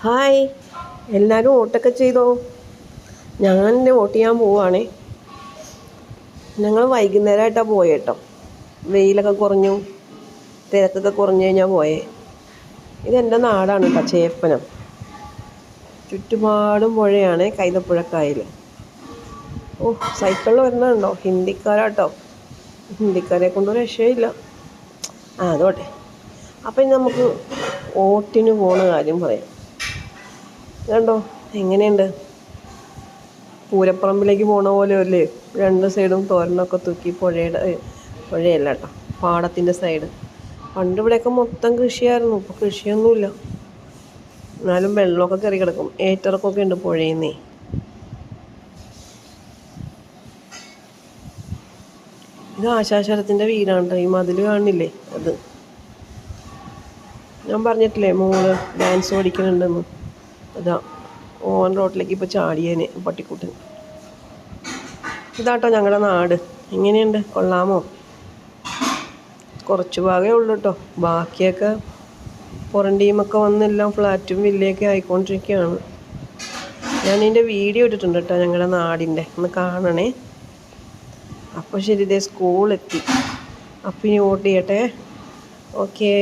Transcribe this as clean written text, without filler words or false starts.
Hi, എല്ലാവരും വോട്ടൊക്കെ ചെയ്തോ? ഞാൻ വോട്ട് ചെയ്യാൻ പോവുകയാണേ. ഞങ്ങൾ വൈകുന്നേരമായിട്ടാണ് പോയത് കേട്ടോ. വെയിലൊക്കെ കുറഞ്ഞു, തിരക്കൊക്കെ കുറഞ്ഞു കഴിഞ്ഞാൽ പോയേ. ഇതെൻ്റെ നാടാണ് കേട്ടോ, ചേപ്പനം. ചുറ്റുപാടും പുഴയാണ്, കൈതപ്പുഴക്കായൽ. ഓ, സൈക്കിളിൽ വരുന്നുണ്ടോ? ഹിന്ദിക്കാരാട്ടോ. ഹിന്ദിക്കാരെ കൊണ്ട് രക്ഷയില്ല. അതോട്ടെ. അപ്പം ഇനി നമുക്ക് വോട്ടിന് പോണ കാര്യം പറയാം. കണ്ടോ എങ്ങനെയുണ്ട്? പൂരപ്പറമ്പിലേക്ക് പോണ പോലെ അല്ലേ? രണ്ട് സൈഡും തോരണമൊക്കെ തൂക്കി പുഴയല്ല കേട്ടോ, പാടത്തിൻ്റെ സൈഡ്. പണ്ട് ഇവിടെയൊക്കെ മൊത്തം കൃഷിയായിരുന്നു. ഇപ്പോൾ കൃഷിയൊന്നുമില്ല. എന്നാലും വെള്ളമൊക്കെ കയറി കിടക്കും. ഏറ്റിറക്കമൊക്കെ ഉണ്ട് പുഴയിന്നേ. ഇത് ആശാശരത്തിൻ്റെ വീടാണ്. ഈ മതിൽ കാണില്ലേ, അത്. ഞാൻ പറഞ്ഞിട്ടില്ലേ മോള് ഡാൻസ് പഠിക്കുന്നുണ്ടെന്ന്. അതാ ഓൻ റോട്ടിലേക്ക് ഇപ്പോൾ ചാടിയേനെ പട്ടിക്കുട്ടൻ. ഇതാട്ടോ ഞങ്ങളുടെ നാട്. എങ്ങനെയുണ്ട്? കൊള്ളാമോ? കുറച്ച് ഭാഗമേ ഉള്ളൂ കേട്ടോ. ബാക്കിയൊക്കെ പുറം ടീമൊക്കെ വന്നെല്ലാം ഫ്ലാറ്റും വില്ലയൊക്കെ ആയിക്കൊണ്ടിരിക്കുകയാണ്. ഞാനിതിൻ്റെ വീഡിയോ ഇട്ടിട്ടുണ്ട് കേട്ടോ, ഞങ്ങളുടെ നാടിൻ്റെ. ഒന്ന് കാണണേ. അപ്പോൾ ശരി, ഇതേ സ്കൂളെത്തി. അപ്പം ഇനി വോട്ട് ചെയ്യട്ടെ. ഓക്കേ.